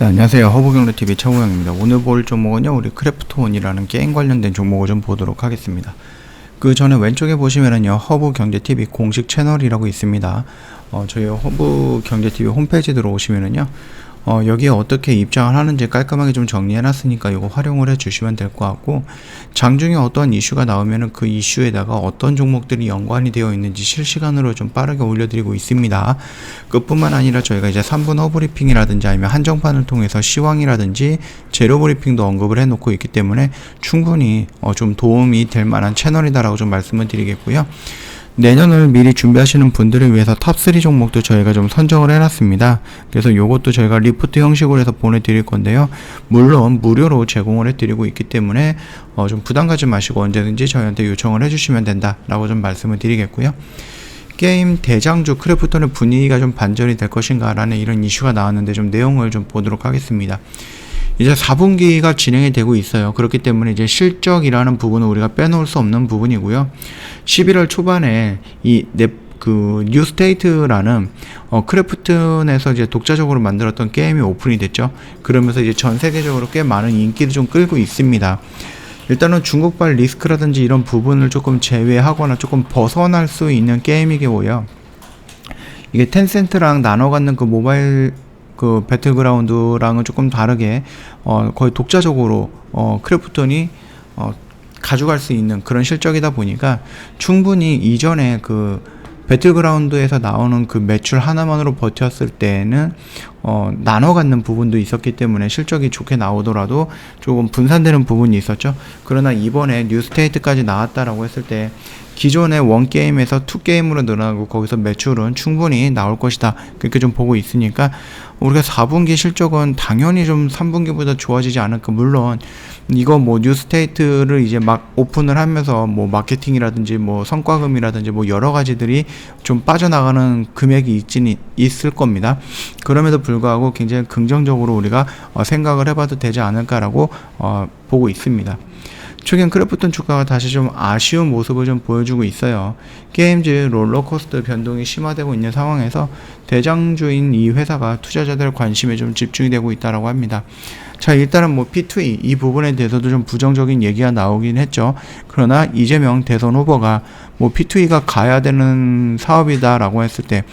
네, 안녕하세요. 허브경제TV 최우영입니다. 오늘 볼 종목은요, 우리 크래프톤이라는 게임 관련된 종목을 좀 보도록 하겠습니다. 그 전에 왼쪽에 보시면은요, 허브경제TV 공식 채널이라고 있습니다. 저희 허브경제TV 홈페이지 들어오시면은요, 여기에 어떻게 입장을 하는지 깔끔하게 좀 정리해놨으니까 이거 활용을 해주시면 될 것 같고, 장중에 어떠한 이슈가 나오면은 그 이슈에다가 어떤 종목들이 연관이 되어 있는지 실시간으로 좀 빠르게 올려드리고 있습니다. 그뿐만 아니라 저희가 이제 3분 허브리핑이라든지 아니면 한정판을 통해서 시황이라든지 재료 브리핑도 언급을 해놓고 있기 때문에 충분히 좀 도움이 될 만한 채널이다라고 좀 말씀을 드리겠고요. 내년을 미리 준비하시는 분들을 위해서 탑3 종목도 저희가 좀 선정을 해놨습니다. 그래서 요것도 저희가 리포트 형식으로 해서 보내드릴 건데요. 물론 무료로 제공을 해드리고 있기 때문에 좀 부담 가지 마시고 언제든지 저희한테 요청을 해주시면 된다라고 좀 말씀을 드리겠고요. 게임 대장주 크래프톤의 분위기가 좀 반전이 될 것인가 라는 이런 이슈가 나왔는데 좀 내용을 좀 보도록 하겠습니다. 이제 4분기가 진행이 되고 있어요. 그렇기 때문에 이제 실적이라는 부분은 우리가 빼놓을 수 없는 부분이고요. 11월 초반에 뉴스테이트라는 크래프톤에서 이제 독자적으로 만들었던 게임이 오픈이 됐죠. 그러면서 이제 전 세계적으로 꽤 많은 인기를 좀 끌고 있습니다. 일단은 중국발 리스크라든지 이런 부분을 조금 제외하거나 조금 벗어날 수 있는 게임이고요. 이게 텐센트랑 나눠 갖는 그 모바일 배틀그라운드랑은 조금 다르게 거의 독자적으로 크래프톤이 가져갈 수 있는 그런 실적이다 보니까 충분히 이전에 그 배틀그라운드에서 나오는 그 매출 하나만으로 버텼을 때는 나눠 갖는 부분도 있었기 때문에 실적이 좋게 나오더라도 조금 분산되는 부분이 있었죠. 그러나 이번에 뉴스테이트까지 나왔다라고 했을 때 기존의 원게임에서 투게임으로 늘어나고 거기서 매출은 충분히 나올 것이다, 그렇게 좀 보고 있으니까 우리가 4분기 실적은 당연히 좀 3분기보다 좋아지지 않을까. 물론 이거 뭐 뉴스테이트를 이제 막 오픈을 하면서 뭐 마케팅이라든지 뭐 성과금이라든지 뭐 여러 가지들이 좀 빠져나가는 금액이 있을 겁니다. 그럼에도 불구하고 굉장히 긍정적으로 우리가 생각을 해봐도 되지 않을까라고 보고 있습니다. 최근 크래프톤 주가가 다시 좀 아쉬운 모습을 좀 보여주고 있어요. 게임즈 롤러코스터 변동이 심화되고 있는 상황에서 대장주인 이 회사가 투자자들 관심에 좀 집중이 되고 있다라고 합니다. 자, 일단은 뭐 P2E 이 부분에 대해서도 좀 부정적인 얘기가 나오긴 했죠. 그러나 이재명 대선 후보가 뭐 P2E가 가야 되는 사업이다라고 했을 때,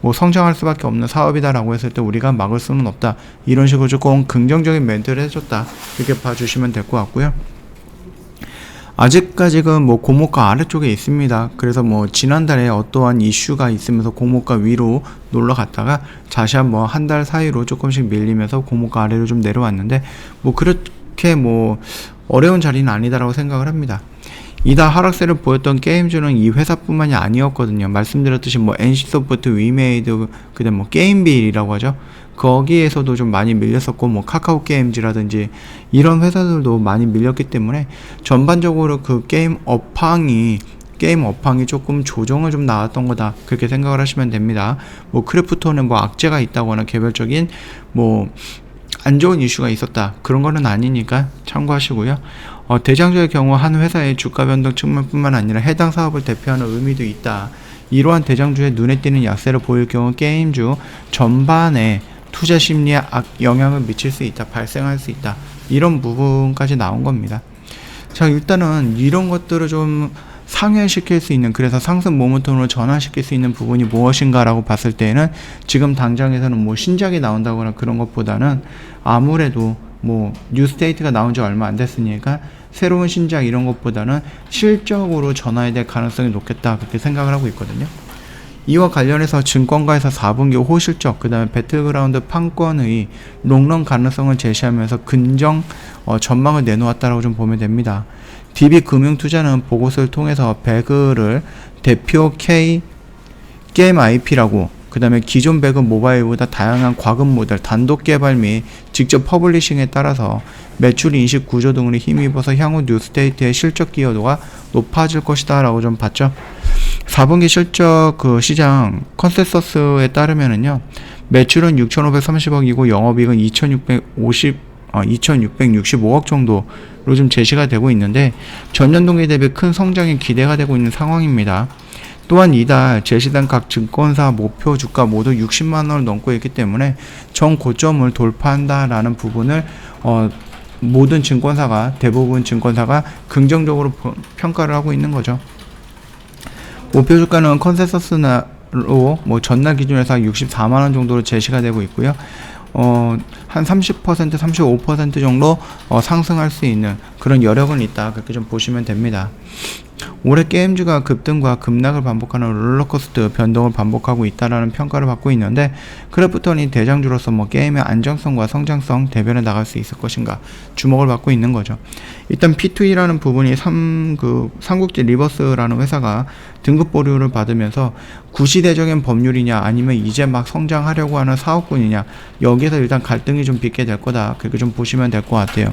뭐 성장할 수밖에 없는 사업이다라고 했을 때 우리가 막을 수는 없다, 이런 식으로 조금 긍정적인 멘트를 해줬다, 이렇게 봐주시면 될 것 같고요. 아직까지는 뭐 고목가 아래쪽에 있습니다. 그래서 뭐 지난달에 어떠한 이슈가 있으면서 고목가 위로 놀러 갔다가 다시 한번 한 달 사이로 조금씩 밀리면서 고목가 아래로 좀 내려왔는데 뭐 그렇게 뭐 어려운 자리는 아니다라고 생각을 합니다. 이달 하락세를 보였던 게임주는 이 회사뿐만이 아니었거든요. 말씀드렸듯이 뭐 NC소프트, 위메이드, 그다음 뭐 게임빌이라고 하죠. 거기에서도 좀 많이 밀렸었고, 뭐 카카오 게임즈라든지 이런 회사들도 많이 밀렸기 때문에 전반적으로 그 게임 업황이 조금 조정을 좀 나왔던 거다, 그렇게 생각을 하시면 됩니다. 뭐 크래프톤에 뭐 악재가 있다거나 개별적인 뭐 안 좋은 이슈가 있었다, 그런 거는 아니니까 참고하시고요. 대장주의 경우 한 회사의 주가 변동 측면뿐만 아니라 해당 사업을 대표하는 의미도 있다. 이러한 대장주의 눈에 띄는 약세를 보일 경우 게임주 전반에 투자 심리에 영향을 미칠 수 있다, 발생할 수 있다, 이런 부분까지 나온 겁니다. 자, 일단은 이런 것들을 좀 상회시킬 수 있는, 그래서 상승 모멘텀으로 전환시킬 수 있는 부분이 무엇인가 라고 봤을 때는 지금 당장에서는 뭐 신작이 나온다거나 그런 것보다는 아무래도 뭐 뉴스테이트가 나온 지 얼마 안 됐으니까 새로운 신작 이런 것보다는 실적으로 전환이 될 가능성이 높겠다, 그렇게 생각을 하고 있거든요. 이와 관련해서 증권가에서 4분기 호실적, 그 다음에 배틀그라운드 판권의 롱런 가능성을 제시하면서 긍정 전망을 내놓았다라고 좀 보면 됩니다. DB금융투자는 보고서를 통해서 배그를 대표 게임 IP라고, 그 다음에 기존 배그 모바일보다 다양한 과금 모델, 단독 개발 및 직접 퍼블리싱에 따라서 매출 인식 구조 등으로 힘입어서 향후 뉴스테이트의 실적 기여도가 높아질 것이다 라고 좀 봤죠. 4분기 실적 그 시장 컨센서스에 따르면은요, 매출은 6,530억이고 영업이익은 2,665억 정도로 좀 제시가 되고 있는데 전년 동기 대비 큰 성장이 기대가 되고 있는 상황입니다. 또한 이달 제시된 각 증권사 목표 주가 모두 60만 원을 넘고 있기 때문에 전 고점을 돌파한다라는 부분을 모든 증권사가, 대부분 증권사가 긍정적으로 평가를 하고 있는 거죠. 목표 주가는 컨센서스로 뭐 전날 기준에서 64만 원 정도로 제시가 되고 있고요. 한 30%, 35% 정도 상승할 수 있는 그런 여력은 있다. 그렇게 좀 보시면 됩니다. 올해 게임주가 급등과 급락을 반복하는 롤러코스터 변동을 반복하고 있다라는 평가를 받고 있는데, 크래프톤이 대장주로서 뭐 게임의 안정성과 성장성 대변해 나갈 수 있을 것인가 주목을 받고 있는 거죠. 일단 P2E라는 부분이 삼국지 리버스라는 회사가 등급 보류를 받으면서 구시대적인 법률이냐 아니면 이제 막 성장하려고 하는 사업군이냐, 여기에서 일단 갈등이 좀 빚게 될 거다. 그렇게 좀 보시면 될 것 같아요.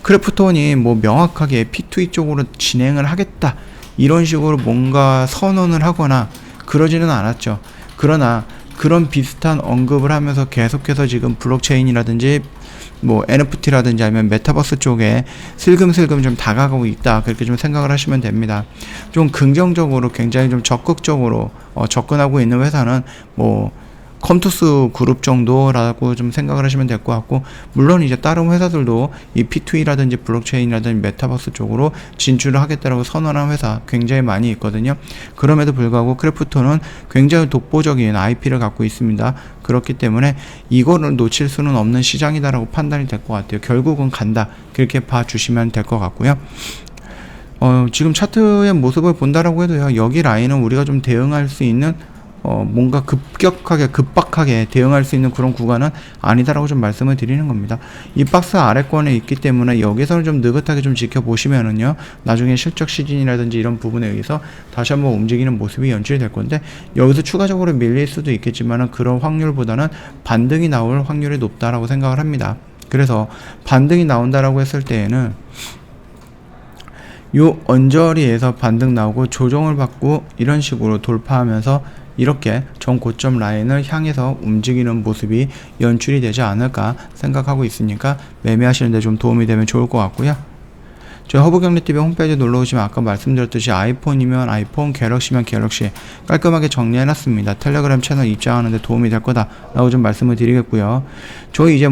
크래프톤이 뭐 명확하게 P2E 쪽으로 진행을 하겠다 이런 식으로 뭔가 선언을 하거나 그러지는 않았죠. 그러나 그런 비슷한 언급을 하면서 계속해서 지금 블록체인이라든지 뭐 NFT라든지 아니면 메타버스 쪽에 슬금슬금 좀 다가가고 있다. 그렇게 좀 생각을 하시면 됩니다. 좀 긍정적으로 굉장히 좀 적극적으로 접근하고 있는 회사는 뭐 컴투스 그룹 정도라고 좀 생각을 하시면 될 것 같고, 물론 이제 다른 회사들도 이 P2E라든지 블록체인이라든지 메타버스 쪽으로 진출을 하겠다라고 선언한 회사 굉장히 많이 있거든요. 그럼에도 불구하고 크래프톤은 굉장히 독보적인 IP를 갖고 있습니다. 그렇기 때문에 이거를 놓칠 수는 없는 시장이다라고 판단이 될 것 같아요. 결국은 간다. 그렇게 봐주시면 될 것 같고요. 지금 차트의 모습을 본다라고 해도요, 여기 라인은 우리가 좀 대응할 수 있는 뭔가 급박하게 대응할 수 있는 그런 구간은 아니다라고 좀 말씀을 드리는 겁니다. 이 박스 아래권에 있기 때문에 여기서는 좀 느긋하게 좀 지켜보시면은요, 나중에 실적 시즌이라든지 이런 부분에 의해서 다시 한번 움직이는 모습이 연출이 될 건데, 여기서 추가적으로 밀릴 수도 있겠지만은 그런 확률보다는 반등이 나올 확률이 높다라고 생각을 합니다. 그래서 반등이 나온다라고 했을 때에는 요 언저리에서 반등 나오고 조정을 받고 이런 식으로 돌파하면서 이렇게 전 고점 라인을 향해서 움직이는 모습이 연출이 되지 않을까 생각하고 있으니까 매매하시는 데 좀 도움이 되면 좋을 것 같고요. 저희 허브경리TV 홈페이지 놀러오시면 아까 말씀드렸듯이 아이폰이면 아이폰, 갤럭시면 갤럭시 깔끔하게 정리해놨습니다. 텔레그램 채널 입장하는 데 도움이 될 거다 라고 좀 말씀을 드리겠고요. 저희 이제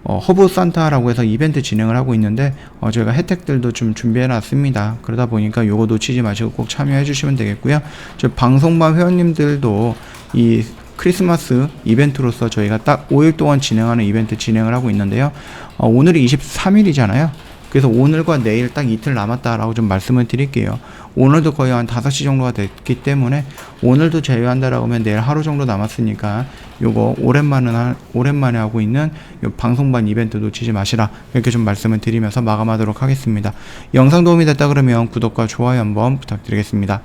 허브 산타라고 해서 이벤트 진행을 하고 있는데 저희가 혜택들도 좀 준비해 놨습니다. 그러다 보니까 요거 놓치지 마시고 꼭 참여해 주시면 되겠고요. 저 방송반 회원님들도 이 크리스마스 이벤트로서 저희가 딱 5일 동안 진행하는 이벤트 진행을 하고 있는데요. 오늘이 23일이잖아요. 그래서 오늘과 내일 딱 이틀 남았다라고 좀 말씀을 드릴게요. 오늘도 거의 한 5시 정도가 됐기 때문에 오늘도 제외한다라고 하면 내일 하루 정도 남았으니까 요거 오랜만에 하고 있는 요 방송반 이벤트 놓치지 마시라, 이렇게 좀 말씀을 드리면서 마감하도록 하겠습니다. 영상 도움이 됐다 그러면 구독과 좋아요 한번 부탁드리겠습니다.